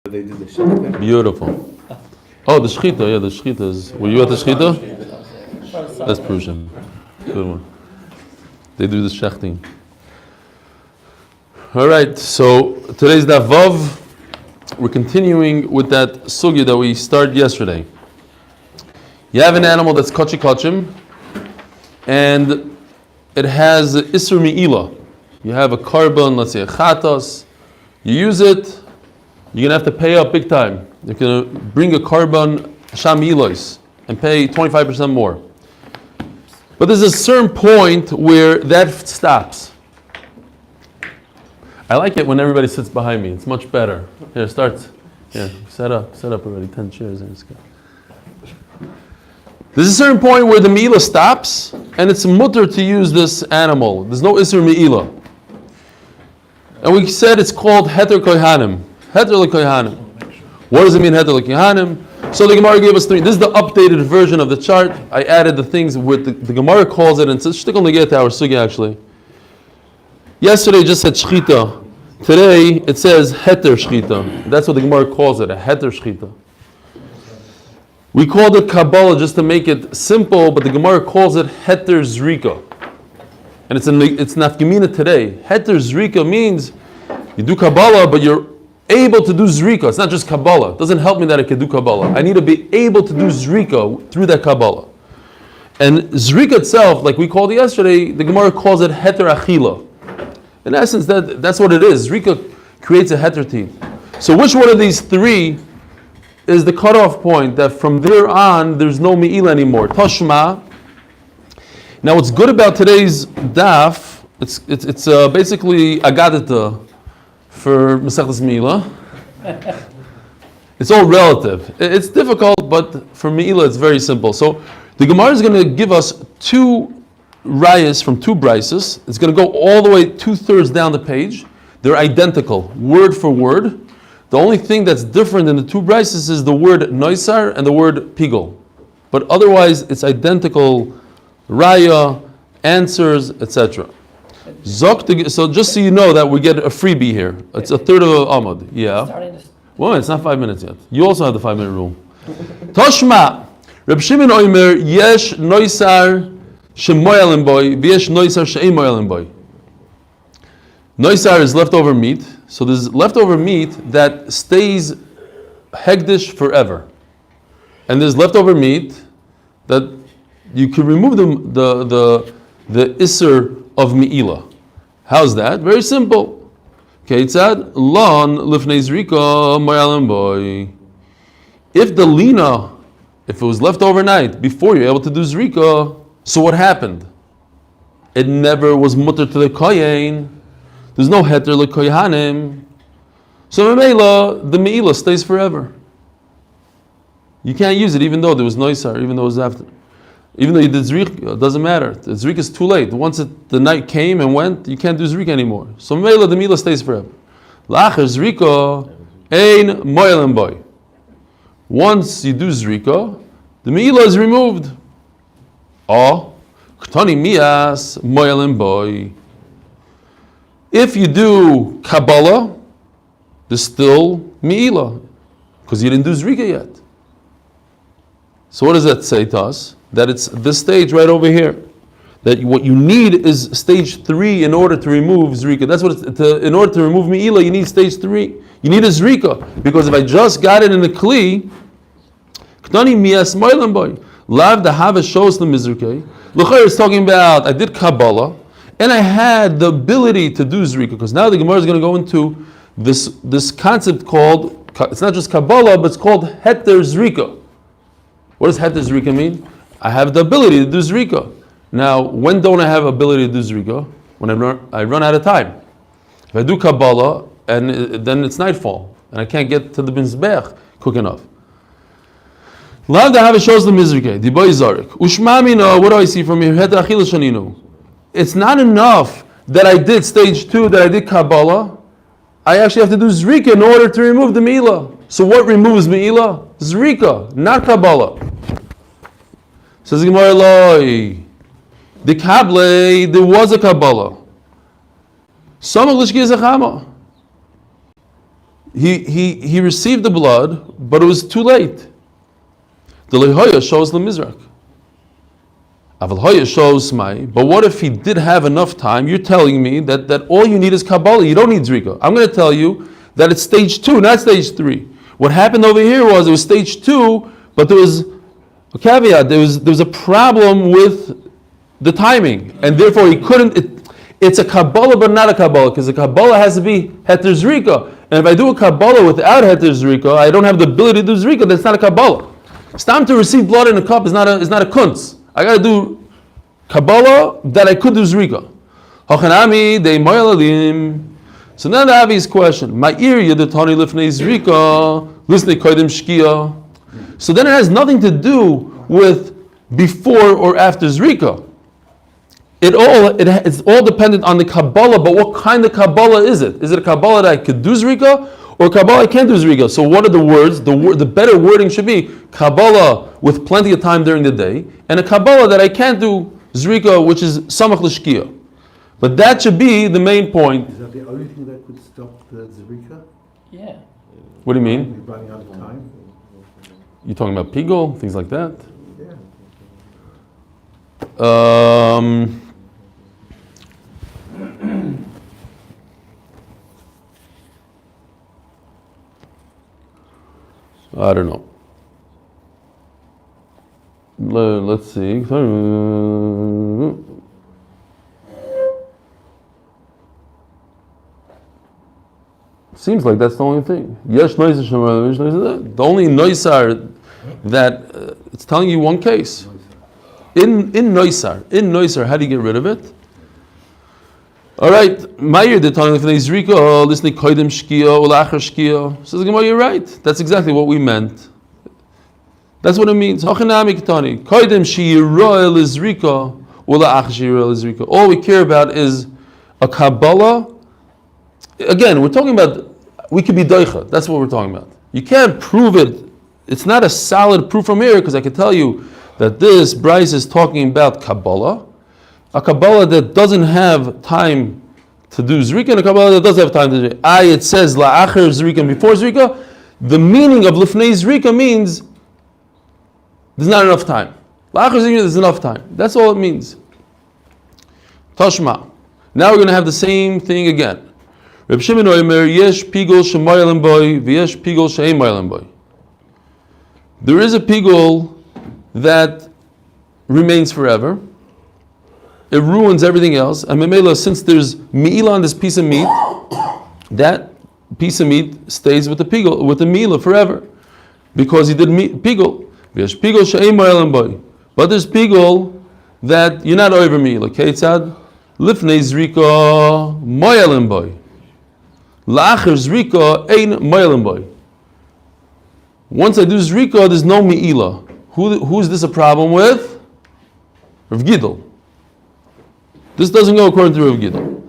They did the shechita. Beautiful. Oh, the shechita, yeah, the shechita is. Were you at the shechita? That's Prussian. Good one. They do the shechting. All right, so today's Daf Vav. We're continuing with that sugya that we started yesterday. You have an animal that's kachi kachim, and it has isur Meilah. You have a carbon, let's say a chatas. You use it, you're gonna have to pay up big time. You're gonna bring a carbon sham Meilos and pay 25% more. But there's a certain point where that stops. I like it when everybody sits behind me. It's much better. Here, start. Here, set up already. 10 chairs. There's a certain point where the Meilah stops, and it's mutter to use this animal. There's no isur Meilah. And we said it's called heter kohanim. Heter lekohanim. What does it mean, heter lekohanim? So the Gemara gave us three. This is the updated version of the chart. I added the things with the Gemara calls it, and it's shtickle to get to our sugya actually. Yesterday it just said shchita. Today it says heter shchita. That's what the Gemara calls it, a heter shchita. We called it Kabbalah just to make it simple, but the Gemara calls it heter zrika. And it's nafkamina today. Heter zrika means you do Kabbalah, but you're able to do zrika. It's not just Kabbalah. It doesn't help me that I can do Kabbalah. I need to be able to do zrika through that Kabbalah. And zrika itself, like we called it yesterday, the Gemara calls it heter achila. In essence, that's what it is. Zrika creates a heter team. So which one of these three is the cutoff point that from there on there's no Meilah anymore? Tashma. Now, what's good about today's daf? It's basically agadita for Masechtas Meilah. It's all relative. It's difficult, but for Meilah it's very simple. So the Gemara is going to give us two rayas from two brises. It's going to go all the way 2/3 down the page. They're identical, word for word. The only thing that's different in the two brises is the word noisar and the word pigol. But otherwise, it's identical raya, answers, etc. So just so you know that we get a freebie here. It's a third of a amud. Yeah. Well, it's not 5 minutes yet. You also have the 5-minute rule. Toshma. Reb Shimon Omer, yesh noisar shemoyalim boy, v'yesh noisar she'ei moyalim boy. Noisar is leftover meat. So there's leftover meat that stays hegdish forever. And there's leftover meat that you can remove the isser of Meilah. How's that? Very simple. Keitzad lon lifnei zrika moyalim boy. If the lina, if it was left overnight before you're able to do zrika, so what happened? It never was mutter to the kohen. There's no heter lekohanim. So Meilah, the Meilah stays forever. You can't use it even though there was noisar, even though it was after. Even though you did zrika, it doesn't matter. The zrika is too late. Once the night came and went, you can't do zrika anymore. So Meilah, the Meilah stays forever. Lacher zrika, ein moyalim boy. Once you do zrika, the Meilah is removed. Or, ktani mias moyalim boy. If you do Kabbalah, there's still Meilah, because you didn't do zrika yet. So what does that say to us? That it's this stage right over here. That what you need is stage 3 in order to remove zrika. That's what in order to remove Meilah, you need stage 3. You need a zrika. Because if I just got it in the kli, Ktani mias moyalim boy. Lav the have shows the mizrikei. L'chayr is talking about I did Kabbalah and I had the ability to do zrika. Because now the Gemara is going to go into this concept called, it's not just Kabbalah, but it's called heter zrika. What does heter zrika mean? I have the ability to do zrika. Now, when don't I have ability to do zrika? When I run out of time. If I do Kabbalah, and then it's nightfall, and I can't get to the mizbech quick enough. Lav the have shows the mizrike. Diboy zarik. Ushmamina. What do I see from here? Heter achila shaninu. It's not enough that I did stage 2, that I did Kabbalah. I actually have to do zrika in order to remove the Meilah. So what removes Meilah? Zrika, not Kabbalah. Says Gemara loy. The Kable, there was a Kabbalah. Some of Lishki is a Chama. he received the blood, but it was too late. The lehoya shows the mizrak. Aval shows my. But what if he did have enough time? You're telling me that all you need is Kabbalah. You don't need Zrika. I'm going to tell you that it's stage 2, not stage 3. What happened over here was it was stage 2, but there was a caveat. There was a problem with the timing, and therefore he couldn't. It's a Kabbalah, but not a Kabbalah, because a Kabbalah has to be Heter Zrika. And if I do a Kabbalah without Heter Zrika, I don't have the ability to do Zrika. That's not a Kabbalah. It's time to receive blood in a cup is not a kunz. I got to do Kabbalah that I could do Zrika. Hachanami de Meilah. So now the obvious question: My ear yedetani lifnei Zrika, listen koydem shkia. So then it has nothing to do with before or after Zrika. It's all dependent on the Kabbalah, but what kind of Kabbalah is it? Is it a Kabbalah that I could do Zrika, or Kabbalah I can't do Zrika? So what are the words? The better wording should be Kabbalah with plenty of time during the day, and a Kabbalah that I can't do Zrika, which is Samach L'Shkia. But that should be the main point. Is that the only thing that could stop the Zrika? Yeah. What do you mean? You're running out of time? You're talking about Pigol, things like that? Yeah. I don't know. Let's see. Seems like that's the only thing. Yes, the only noisar that it's telling you one case. In noisar, how do you get rid of it? All right, Meir the telling if they zrika, listening koydem shkia or lachar shkia. Says Gemara, you're right. That's exactly what we meant. That's what it means. Hachanami ketani koydem shiyirah lizrika or lachar shiyirah lizrika. All we care about is a Kabbalah. Again, we're talking about we could be doicha. That's what we're talking about. You can't prove it. It's not a solid proof from here because I can tell you that this Bryce is talking about Kabbalah. A Kabbalah that doesn't have time to do Zrika, and a Kabbalah that does have time to do it. It says La'achar Zrika and before Zrika. The meaning of Lifnei Zrika means there's not enough time. La'achar Zrika, there's enough time. That's all it means. Tashma. Now we're going to have the same thing again. Reb Shimon Omer, Yesh Pigol Shemayelem Boy, V'yesh Pigol She'ein Mayelem Boy. There is a Pigol that remains forever. It ruins everything else. And Meilah, since there's Meilah on this piece of meat, that piece of meat stays with the Pigol, with the Meilah forever. Because he did Pigol. V'yesh Pigol She'ein Mayelem Boy. But there's Pigol that you're not over Meilah. Ketzad? Lifnei Zrika Mayelem Boy. La'achar Zrika ein Mayelem Boy. Once I do Zrika, there's no Meilah. Who's this a problem with? Rav Gidel. This doesn't go according to Rav Gidel.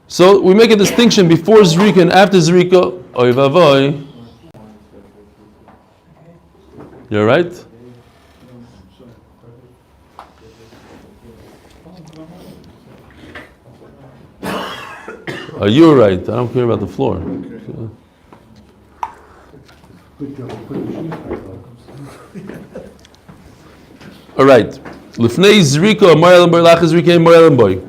So we make a distinction before Zrika and after Zrika. Oy vavoy. You're right? You're right. I don't care about the floor. All right. Lifnei Zrika, Mayelem Boy, Lachar Zrika, Mayelem Boy.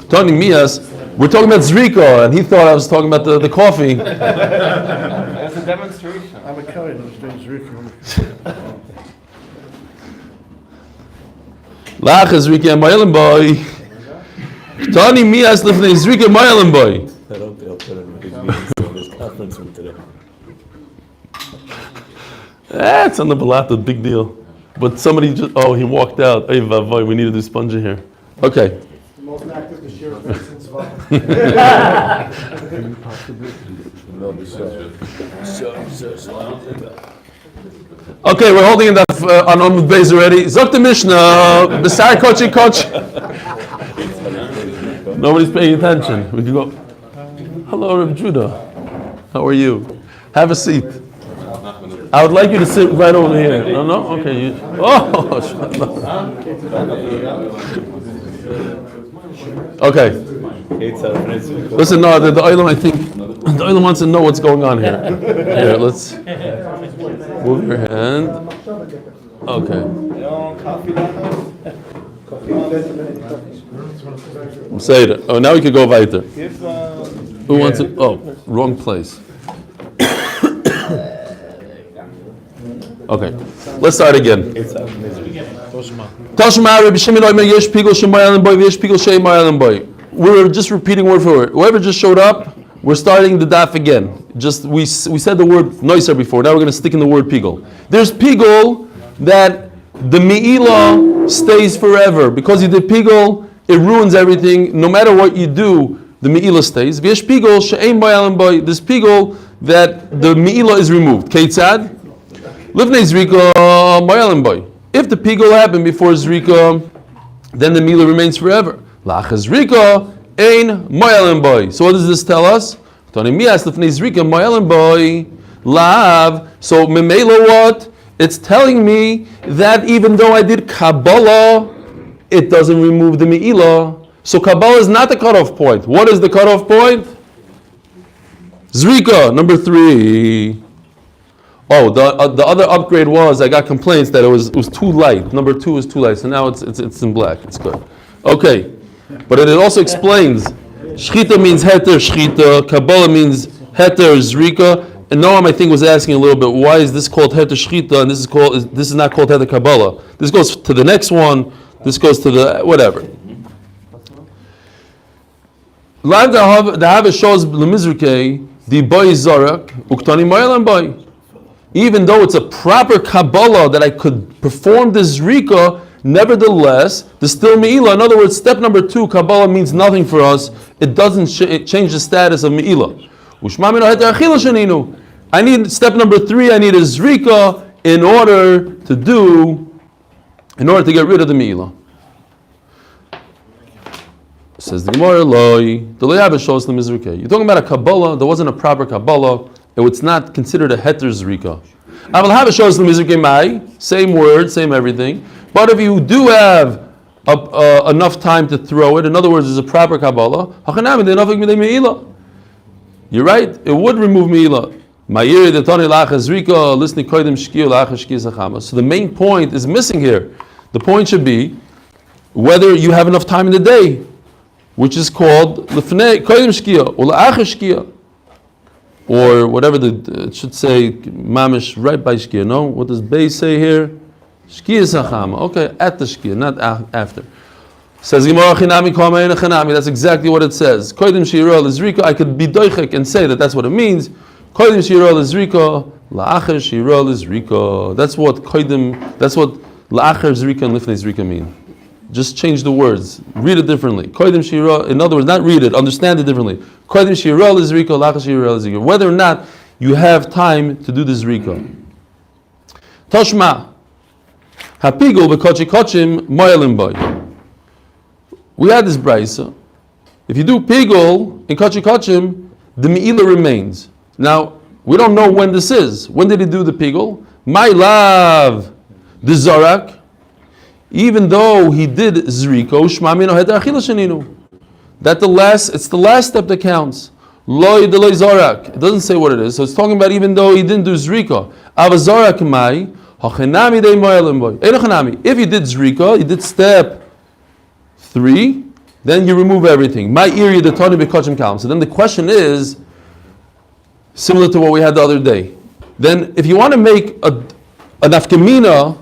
Tony Mias, we're talking about Zrika, and he thought I was talking about the coffee. That's a demonstration. I'm a Kohen, I'm doing Zrika. Lachar Zrika, Mayelem Boy. Tony Mias, Lifnei Zrika, Mayelem Boy. I don't think I'll put it in a big meeting in this conference room today. It's on the Balata, big deal. But somebody just, he walked out. Hey, vavoy, we need to do sponge here. Okay. The most active the sheriff since Okay, we're holding it up on Omud Beis already. Zok the Mishnah, Besar Kochi Koch. Nobody's paying attention. We can go. Hello, Reb Judah. How are you? Have a seat. I would like you to sit right over here. No? Okay. Okay. Listen, no, the Olam, I think The Olam wants to know what's going on here. Here, let's move your hand. Okay. Say it. Oh, now we can go weiter. Who wants it? Oh, wrong place. Okay, let's start again. Tashma Rabbi Shimon Omer Yesh Pigul Shemayel Boy Yesh Pigul Shemayel Boy. We're just repeating word for word. Whoever just showed up, we're starting the daf again. Just we said the word noiser before. Now we're going to stick in the word pigul. There's pigul that the Meilah stays forever. Because you did pigul, it ruins everything. No matter what you do, the Meilah stays. V'yesh pigul she'ein bayalem boy. This pigul that the Meilah is removed. Keitzad? Livnei zrika bayalem boy. If the pigul happened before zrika, then the Meilah remains forever. Lachas zrika ein bayalem boy. So what does this tell us? Tani mias livnei zrika bayalem boy. Lav. So memela what? It's telling me that even though I did Kabbalah, it doesn't remove the Meilah. So Kabbalah is not the cutoff point. What is the cutoff point? Zrika, number 3. Oh, the other upgrade was I got complaints that it was too light. Number 2 was too light, so now it's in black. It's good. Okay, but it also explains. Shchita means heter shchita. Kabbalah means heter zrika. And Noam, I think, was asking a little bit, why is this called heter shchita and this is not called heter Kabbalah? This goes to the next one. This goes to the whatever. Live the Hava shows lemizrike the boy zarak uktani moyelam boy. Even though it's a proper Kabbalah that I could perform this zrika, nevertheless, there's still Meilah. In other words, step number 2, Kabbalah means nothing for us. It doesn't change the status of Meilah. I need step number 3. I need a zrika in order to get rid of the Meilah. Says the Gemara, the Le'abah shows the Mizrika. You're talking about a Kabbalah, there wasn't a proper Kabbalah, it's not considered a heter zrika. Aval Hava shows the Mizrika Mai, same word, same everything. But if you do have enough time to throw it, in other words, there's a proper Kabbalah, you're right, it would remove Meilah. So the main point is missing here. The point should be whether you have enough time in the day, which is called lefnei kodim shkia or la'achar shkia, or whatever it should say, mamish right by shkia. No, what does Beis say here? Shkia sachama. Okay, at the shkia, not after. Says Gemara chinami kama ena chinami. That's exactly what it says. Kodim shira lezrika. I could be doichek and say that that's what it means. Kodim shira lezrika la'achar shira lezrika. That's what kodim. That's what la'achar zrika and lifnei zrika mean. Just change the words. Read it differently. Kodim shira. In other words, not read it. Understand it differently. Kodim shira lezrika la'achar shira lezrika. Whether or not you have time to do the zrika. Toshma hapigul v'kochi kochim moyelim boy. We had this brisa. If you do pigul in kochi kochim, the Meilah remains. Now we don't know when this is. When did he do the pigul? Meilah the zarak. Even though he did zriko, shmamino heter achila sheninu. It's the last step that counts. Loy de loy zarak. It doesn't say what it is. So it's talking about even though he didn't do zriko. Avazarak mai hachenami de moyelim boy. If you did zriko, you did step 3, then you remove everything. My area the tani bekachim kalam. So then the question is similar to what we had the other day. Then if you want to make a nafkamina,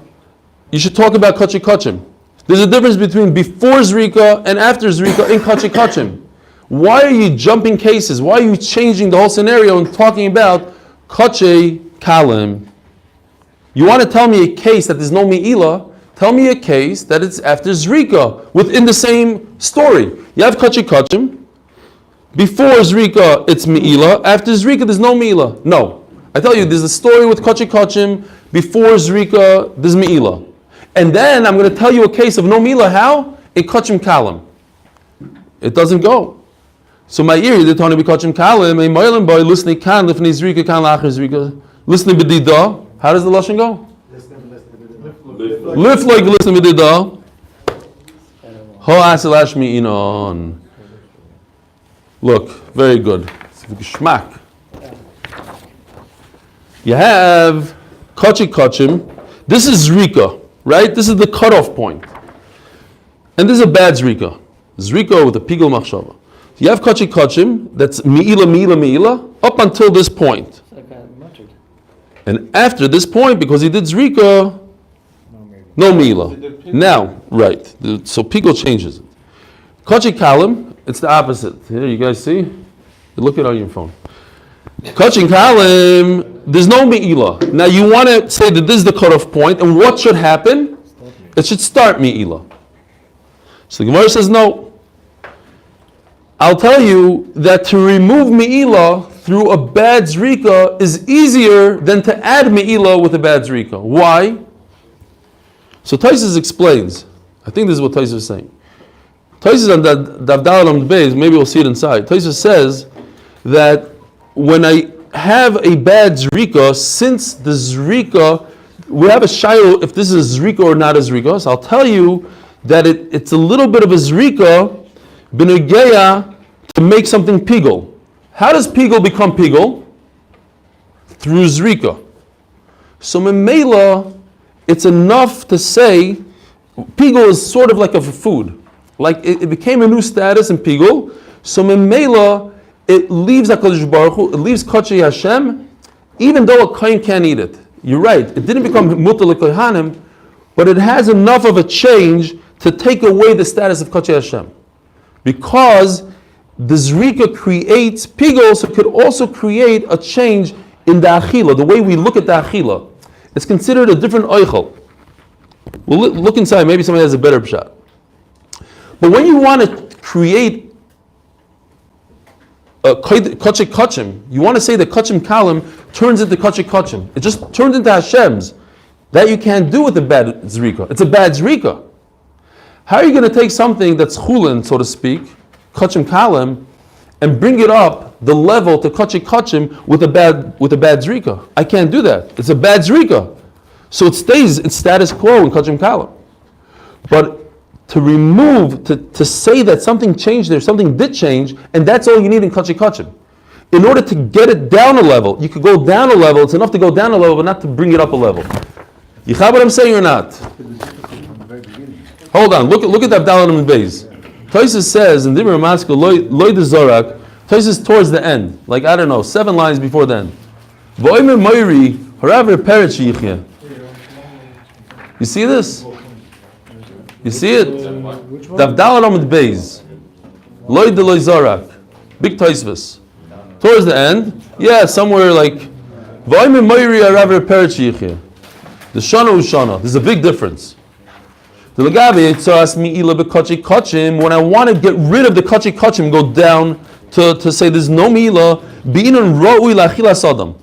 you should talk about kachi kachim. There's a difference between before zrika and after zrika in kachi kachim. Why are you jumping cases? Why are you changing the whole scenario and talking about kachi kalim? You want to tell me a case that there's no Meilah? Tell me a case that it's after Zrika, within the same story. You have Kachi Kachim. Before Zrika, it's Meilah. After Zrika, there's no Meilah. No. I tell you, there's a story with Kachi Kachim. Before Zrika, there's Meilah. And then I'm going to tell you a case of no Meilah. How? In Kachim Kalim. It doesn't go. So my ear, the Tani Bekachim Kalim, a Moilim boy, listening kan, lifnei Zrika, kan lachar Zrika, listening B'dida. How does the Lashon go? Lift like listen with the da. Ho aselash mi inon. Look, very good. Geschmack. You have kachi kachim. This is zrika, right? This is the cutoff point. And this is a bad zrika. Zrika with a pigul machshava. You have kachi kachim, that's Meilah, up until this point. And after this point, because he did zrika, no Meilah. Now, right. So pigul changes it. Kachi kalim, it's the opposite. Here, you guys see? Look it on your phone. Kachin kalim, there's no Meilah. Now you want to say that this is the cutoff point, and what should happen? It should start Meilah. So the Gemara says no. I'll tell you that to remove Meilah through a bad zrika is easier than to add Meilah with a bad zrika. Why? So Taisus explains. I think this is what Taisus is saying. Taisus on Daf Yomi Beis, maybe we'll see it inside. Taisus says that when I have a bad zrika, since the zrika, we have a shailo if this is a zrika or not a zrika. So I'll tell you that it's a little bit of a zrika, b'negeya, to make something pigul. How does pigul become pigul? Through zrika. So Meilah, it's enough to say pigul is sort of like a food. Like it became a new status in pigul. So Meilah, it leaves HaKadosh Baruch Hu, it leaves Kachei Hashem, even though a kohen can't eat it. You're right, it didn't become mutar l'kohanim, but it has enough of a change to take away the status of Kachei Hashem. Because the zrika creates pigul, so it could also create a change in the achila, the way we look at the achila. It's considered a different oichel. We'll look inside, maybe somebody has a better pshat. But when you want to create kachik kachim, you want to say that kachim kalim turns into kachik kachim. It just turns into Hashem's. That you can't do with a bad zrika. It's a bad zrika. How are you going to take something that's chulin, so to speak, kachim kalim, and bring it up the level to kachik kachim with a bad zrika? I can't do that. It's a bad zrika. So it stays in status quo in kachim kalim. But to remove, to say that something changed there, something did change, and that's all you need in kachik kachim. In order to get it down a level, you could go down a level, it's enough to go down a level, but not to bring it up a level. You have what I'm saying or not? Hold on, look at that Daf Yomi Beis. Taisus says, in Dibur Maskil, loy de zorak, Taisus towards the end, like I don't know, 7 lines before the end. V'oimer moiri, haraver peretz yichya. You see this? You see it? Daf Yomi Beis. Loy de loy zorak. Big Taisus. Towards the end, yeah, somewhere like V'oimer moiri haraver peretz yichya. The shana u'shana. There's a big difference. The legabe tzaras Meilah b'kachik kachim. When I want to get rid of the kachik kachim, go down to say there's no Meilah. B'inon ro'ui l'achilas adam.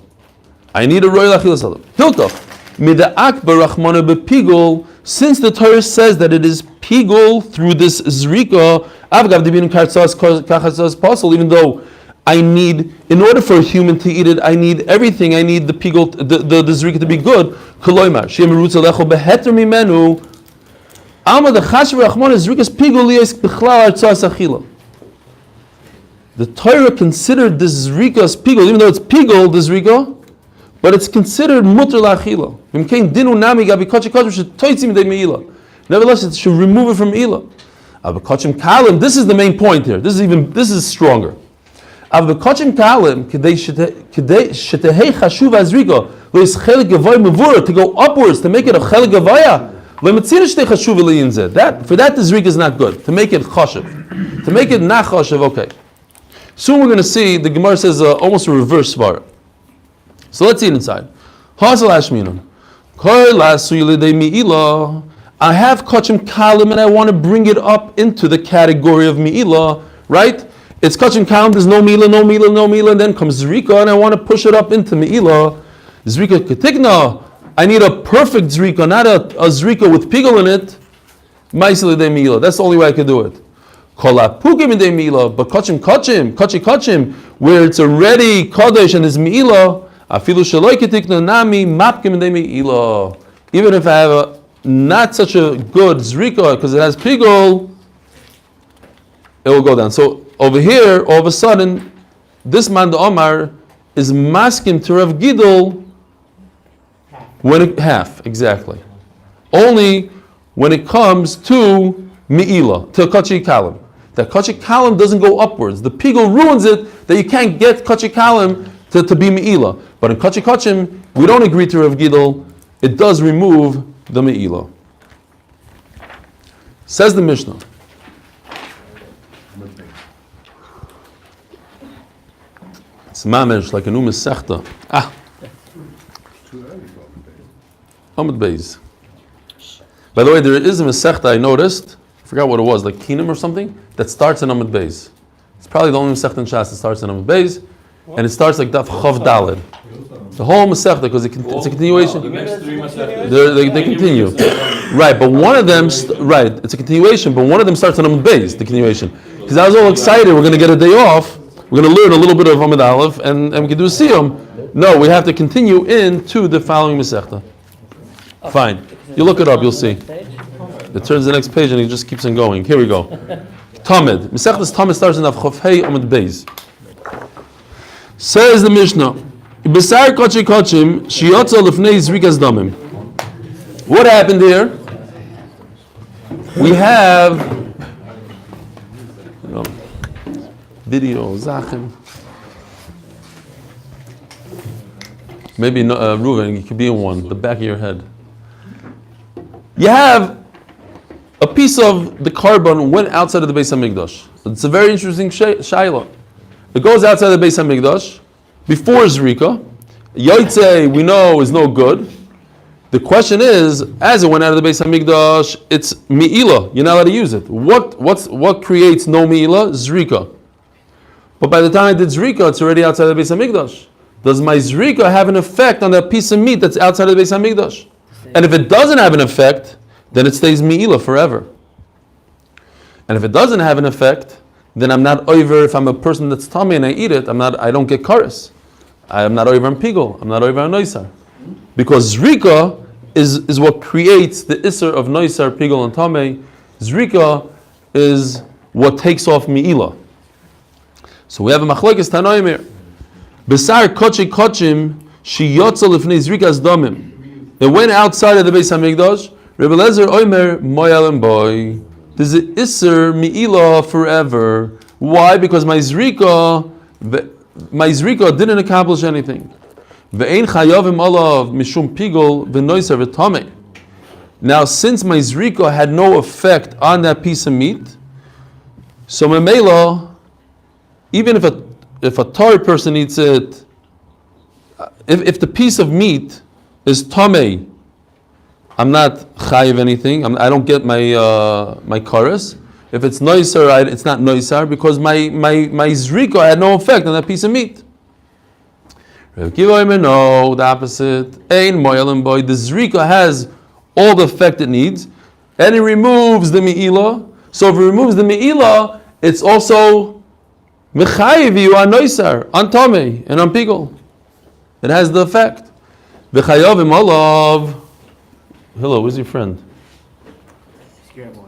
I need a ro'ui l'achilas adam. Hilkach mida'ak barachmana b'pigul. Since the Torah says that it is pigul through this zrika, avgav dibin kartzas kachatzas pasol. Even though I need, in order for a human to eat it, I need everything. I need the pigul, the zrika to be good. Koloimar shem rutz alecho beheter mimenu. Alma the chashav rachman is zrikas pigul liyos b'chlal artzas achila. The Torah considered this zrika's pigul, even though it's pigul, the zrika, but it's considered mutar la'achila. V'mkein dinu nami gabi kachik kachim should toitzim dei Meilah. Nevertheless, it should remove it from Meilah. Avakachim kalim. This is the main point here. This is stronger. Avakachim kalim kedei shetehei chashuv azrika lois chelik gavoy mevura, to go upwards, to make it a chelik gavoya. That for that the zrika is not good. To make it chashuv, to make it not chashuv. Okay. Soon we're going to see the Gemara says almost a reverse svara. So let's see it inside. I have kachim kalim and I want to bring it up into the category of Meilah, right? It's kachim kalim, there's no Meilah, and then comes zrika and I want to push it up into Meilah. Zrika ketikna, I need a perfect zrika, not a zrika with pigul in it. Meilah, that's the only way I can do it. But kachim, where it's already kodesh and it's Meilah, even if I have not such a good zrika because it has pigul, it will go down. So over here, all of a sudden, this man the Omar is maskim to Rav Gidol half, exactly. Only when it comes to Meilah, to Kachi Kalim. That Kachi Kalim doesn't go upwards. The Pigel ruins it that you can't get Kachi Kalim to be Meilah. But in Kachi Kachim, we don't agree to Rav Gidol. It does remove the Meilah. Says the Mishnah. It's mamish like a new Masechta. Amud Beis. By the way, there is a Masechta I noticed. I forgot what it was, like Kinim or something, that starts in Amud Beis. It's probably the only Masechta in Shas that starts in Amud Beis, and it starts like Daf Chav Daled. The whole Masechta, because it's a continuation. The next three Masechtas. They continue. Right, but one of them, it's a continuation, but one of them starts on Amud Beis, the continuation. Because I was all excited, we're going to get a day off, we're going to learn a little bit of Amud Aleph, and we can do a Siyum. No, we have to continue into the following Masechta. Fine. You look it up, you'll see. It turns the next page and it just keeps on going. Here we go. Tamid. Masechtas Tamid starts in Avchof Hey Amud Beis. Says the Mishnah, B'sar Kochi Kochim Shiyotza Lefnei Zrikas Damim. What happened here? We have video, Zachim. Maybe Reuven, you could be in one, the back of your head. You have a piece of the carbon went outside of the Beis HaMikdash. It's a very interesting shaila. It goes outside the Beis HaMikdash before Zrika. Yotzei, we know, is no good. The question is, as it went out of the Beis HaMikdash, it's Meilah. You're not allowed to use it. What creates no Meilah? Zrika. But by the time I did Zrika, it's already outside the Beis HaMikdash. Does my Zrika have an effect on that piece of meat that's outside of the Beis HaMikdash? And if it doesn't have an effect, then it stays Meilah forever. And if it doesn't have an effect, then I'm not over. If I'm a person that's tummy and I eat it, I don't get kares. I'm not over on pigul. I'm not over on noisar. Because Zrika is what creates the isser of noisar, pigul, and tamei. Zrika is what takes off Meilah. So we have a machlokes tanoim here. Besar kochi kochim shiyotza lifnei zrikas damim. It went outside of the Beis HaMikdash. Rebbe Lezer oimer moyal and boy. There's an isser Meilah forever. Why? Because my zrika didn't accomplish anything. Ve'ein chayavim alav mishum pigol v'noiser v'tamei. Now, since my zrika had no effect on that piece of meat, so my Meilah, even if a Torah person eats it, if the piece of meat is tamei, I'm not chayiv anything. I don't get my kares. If it's noisar, it's not noisar because my zrika had no effect on that piece of meat. Rav Kiva no, the opposite. Ein moyalim boy. The zrika has all the effect it needs, and it removes the Meilah. So if it removes the Meilah, it's also mechayiv you on noisar, on tamei, and on pigol. It has the effect. V'chayavim alav. Hello, where's your friend? Scared boys.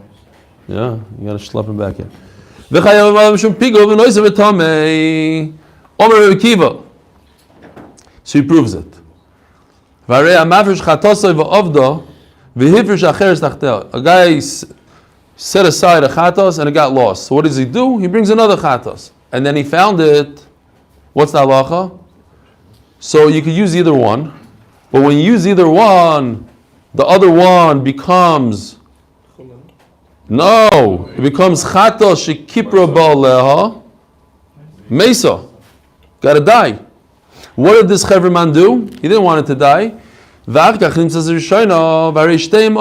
Yeah, you gotta schlep him back in. V'chayavim alav shum pigol v'noisar v'tamei. Omer Rav Kiva. So he proves it. V'arei amafresh chatosoi v'ovda v'hifresh acheres tachteh. A guy set aside a chatos and it got lost. So what does he do? He brings another chatos. And then he found it. What's the halacha? So you could use either one. But when you use either one, the other one becomes... No! It becomes chatos shekipra ba'aleha mesa. Gotta die. What did this Chevriman do? He didn't want it to die. What does shteim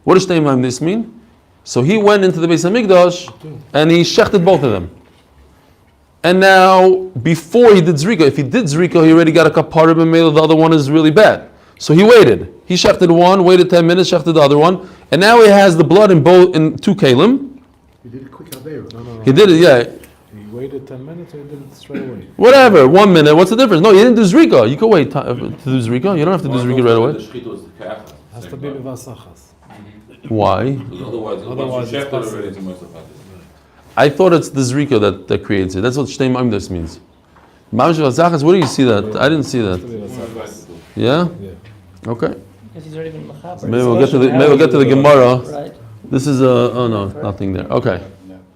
oimdois mean? So he went into the Beis HaMikdash and he shechted both of them. And now, before he did Zrika, if he did Zrika, he already got a kapara b'meila, the other one is really bad. So he waited. He shechted one, waited 10 minutes, shechted the other one, and now he has the blood in two kalim. He did it quick aveira. No. He did it, yeah. He waited 10 minutes or he did it straight away? Whatever, 1 minute, what's the difference? No, you didn't do Zrika. You can wait to do Zrika. You don't have to do Zrika right away. Has to be b'vasachas. Why? Otherwise, Otherwise it's it's already to most of it. I thought it's the zrika that creates it. That's what shtei ma'imdos means. Mamish v'asachas, where do you see that? I didn't see that. Yeah? Okay. Because he's already been mechaber. Maybe we'll get to the Gemara. Right? This is nothing there. Okay.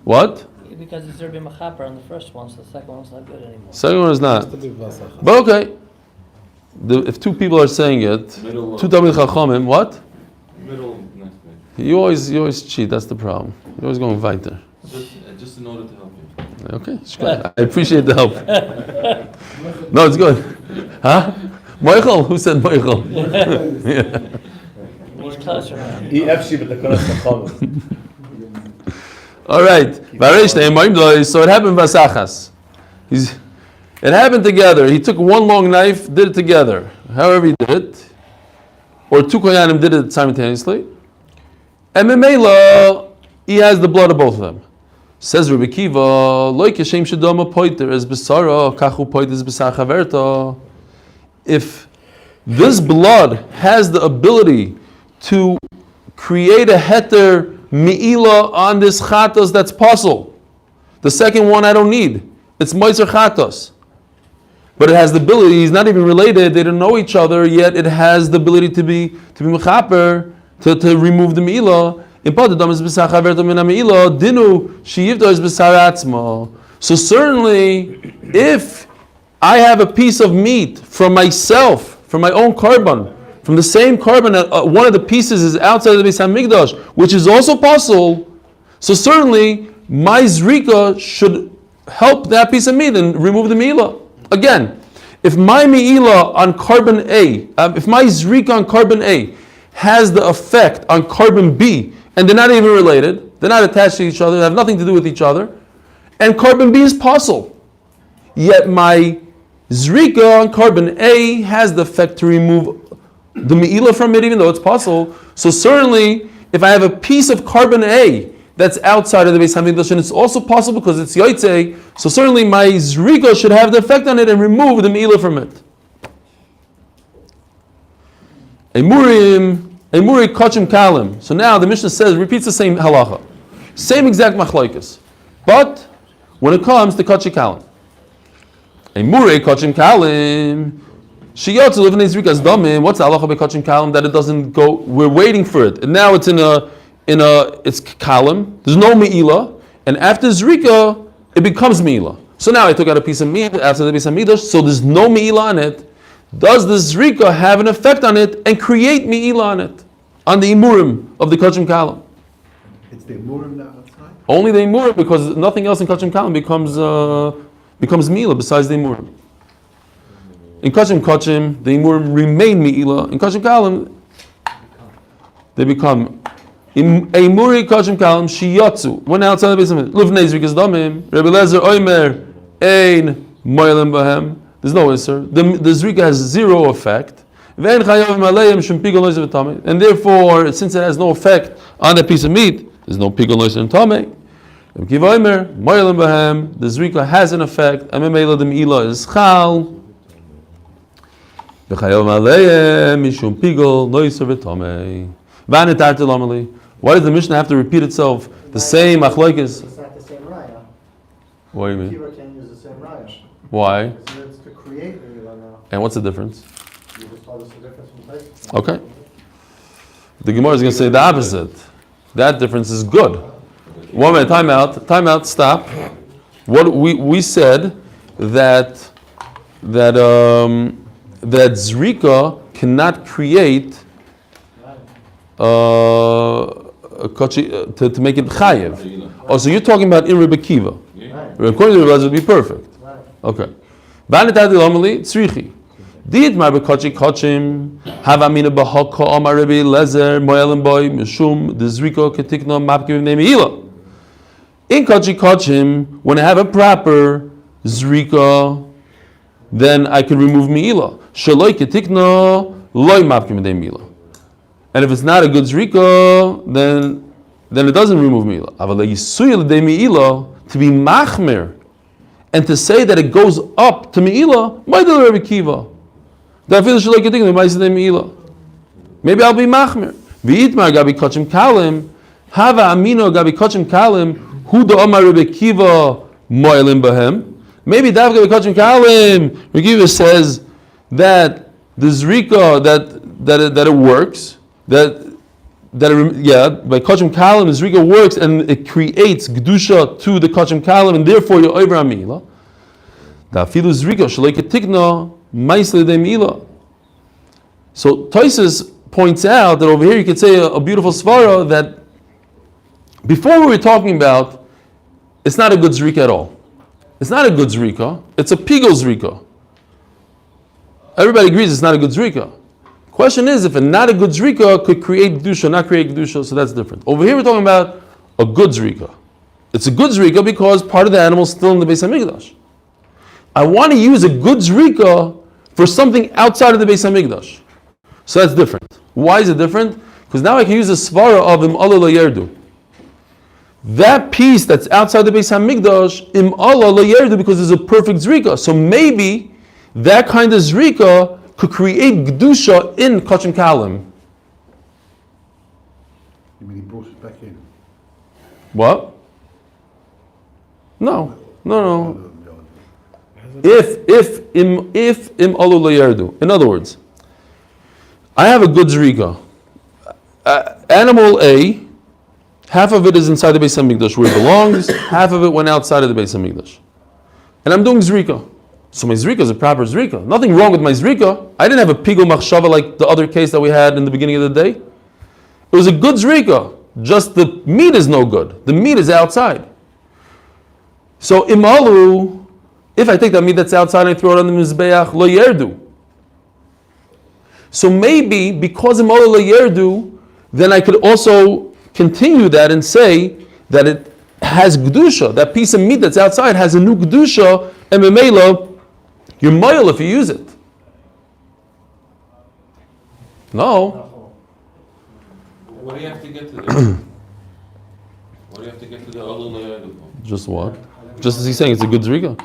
What? Because he's already been mechaber on the first one, so the second one's not good anymore. Second one is not. But okay. If two people are saying it, two Talmid Chachamim, what? Middle next page. You always cheat. That's the problem. You're always going weiter. Just in order to help you. Okay, I appreciate the help. No, it's good. Huh? Meichel? Who said Meichel? Yeah. He's closer. All right. So it happened Vasachas. It happened together. He took one long knife, did it together. However he did it. Or two Koyanim did it simultaneously. And Meilah, he has the blood of both of them. Says Rabbi Kiva, Loik Hashem Shadoma Poiter as Besara, Kachu Poiter as Besar Chaverta. If this blood has the ability to create a heter Meilah on this chatos, that's possible. The second one I don't need. It's Moiser chatos. But it has the ability, he's not even related, they don't know each other, yet it has the ability to be mechaper, to remove the Meilah. So certainly, if I have a piece of meat from myself, from my own carbon, from the same carbon, one of the pieces is outside of the Beis HaMikdash, which is also possible, so certainly my zrika should help that piece of meat and remove the Meilah. Again, if my Meilah on carbon A, if my zrika on carbon A has the effect on carbon B, and they're not even related, they're not attached to each other, they have nothing to do with each other, and carbon B is possible, yet my zrika on carbon A has the effect to remove the Meilah from it, even though it's possible. So certainly, if I have a piece of carbon A that's outside of the Beis HaMikdash, and it's also possible because it's Yotzei, so certainly my zrika should have the effect on it and remove the Meilah from it. Emuri kachim kalim. So now the Mishnah says, repeats the same halacha. Same exact machlokes. But when it comes to kachim kalim. Emuri kachim kalim. Shiyotzu livnei zrikas damim. What's the halacha by kachim kalim? That it doesn't go, we're waiting for it. And now it's it's kalim. There's no Meilah. And after zrika, it becomes Meilah. So now I took out a piece of meat after the Beis HaMikdash, so there's no Meilah on it. Does the zrika have an effect on it and create Meilah on it? On the imurim of the kachim kalim. It's the imurim that outside? Only the imurim, because nothing else in kachim kalim becomes Meilah besides the imurim. In kachim, the imurim remain Meilah. In kachim kalim, they become imuri kachim kalim shiyatzu. When outside the Beis HaMikdash, luvnei zrikas damim. Rabbi Lezer oimer ein moilim bahem. There's no answer. The zrika has zero effect. And therefore, since it has no effect on that piece of meat, there's no pigol noiser and tameh. The zrika has an effect. And Meilah the Meilah is chal. Why does the Mishnah have to repeat itself? The same machlokes. It's not the same raya. What do you mean? Kiva can't use the same raya. Why? So it's to create Meilah now. And what's the difference? You just told us the difference from place. Okay. The Gemara is going to say the opposite. That difference is good. 1 minute, time out, stop. What we said that zrika cannot create to make it chayev. Oh, so you're talking about in Rebbe Kiva. According to Rebbe, it would be perfect. Okay. Vanitadi lomali tzrichi. Did my bekachi kachim have amina bahaka amar Rebbe Lezer moelim boy mishum the zrika ketikna mapkiv nemeila. In kachi kachim, when I have a proper zrika, then I can remove meila. Shaloi ketikna loy mapkiv nemeila. And if it's not a good zrika, then it doesn't remove meila. Avalei yisuyel de meila to be machmer and to say that it goes up to meila. Ma'idel Rebbe Kiva. Maybe I'll be machmer. V'itmar gabi kachim kalim, hava amino gabi kachim kalim, Hu da Amar Rebbe Kiva Moilim Bahem. Maybe Davka Bekachim Kalim. Rebbe Kiva says that the Zrika that it works, by Kachim Kalim the Zrika works and it creates Gdusha to the Kachim Kalim and therefore you're over a Meilah. Da Filu Zrika Shalei Ketikna Meilah de Meilah. So Tosfos points out that over here you could say a beautiful svara that before we were talking about it's not a good zrika at all. It's not a good zrika. It's a pigol zrika. Everybody agrees it's not a good zrika. Question is if a not a good zrika could create kedusha, not create kedusha, so that's different. Over here we're talking about a good zrika. It's a good zrika because part of the animal is still in the Beis Hamikdash. I want to use a good zrika for something outside of the Beis Hamikdash. So that's different. Why is it different? Because now I can use a svara of im Allah lo yerdu. That piece that's outside the Beis Hamikdash, im Allah lo yerdu, because it's a perfect zrika. So maybe that kind of zrika could create Gdusha in Kachim Kalim. You mean he brought it back in? What? No. If im Allah lo yerdu. In other words, I have a good zrika. Animal A, half of it is inside the Beis Hamikdash where it belongs, half of it went outside of the Beis Hamikdash. And I'm doing zrika. So my zrika is a proper zrika. Nothing wrong with my zrika. I didn't have a pigul machshava like the other case that we had in the beginning of the day. It was a good zrika. Just the meat is no good. The meat is outside. So imalu, if I take that meat that's outside and I throw it on the mizbeach, lo yerdu. So maybe because imalu lo yerdu, then I could also continue that and say that it has Gdusha. That piece of meat that's outside has a new Gdusha, and Meilah, you're Meilah if you use it. No. What do you have to get to there? What do you have to get to the Allah lo yerdu? Just what? Just as he's saying, it's a good zrika.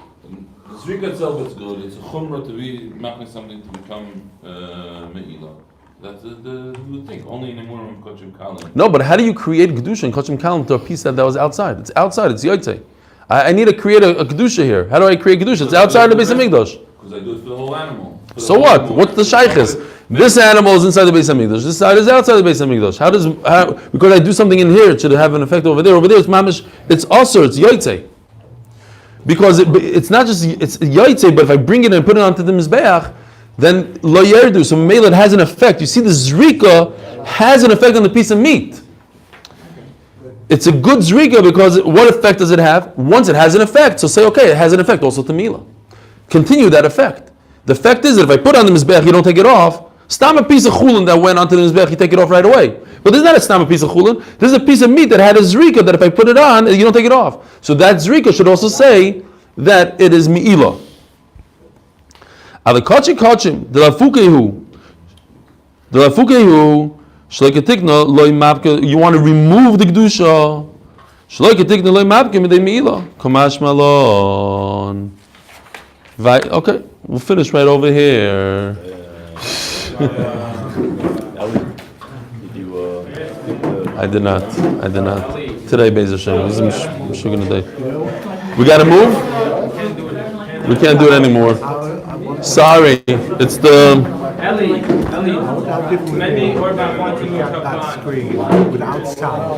The zrika itself is good. It's a chumrah to be making something to become Meilah. That's the thing. Only in the morning of Kachim Kalim. No, but how do you create Kedusha in Kachim Kalim to a piece that was outside? It's outside, it's Yotzei. I need to create a Kedusha here. How do I create Kedusha? It's outside the Beis Hamikdash. Because I do it for the whole animal. So what? What's the shaykhis? This animal is inside the Beis Hamikdash. This side is outside the Beis Hamikdash. Because I do something in here, it should have an effect over there. Over there, it's mamish. It's also it's Yotzei. Because it's not just it's Yotzei, but if I bring it and put it onto the mizbeach, then lo yerdu. So Meilah has an effect. You see, the zrika has an effect on the piece of meat. It's a good zrika because what effect does it have? Once it has an effect, so say okay, it has an effect also to Meilah. Continue that effect. The effect is that if I put it on the mizbeach, you don't take it off. Stam a piece of chulin that went onto the mizbeach, you take it off right away. But this is not a stam a piece of chulin. This is a piece of meat that had a zrika that if I put it on, you don't take it off. So that zrika should also say that it is Meilah. Avekachim de la fukehu shleiketikna loy mapke. You want to remove the kedusha. Shleiketikna loy mapke midei Meilah. Kamash malon. Okay, we'll finish right over here. I did not. Today, Be'ez Hashem. This is Meshuggah day. We got to move. We can't do it anymore. Sorry, it's the. Eli, maybe or about wanting to That screen without sound.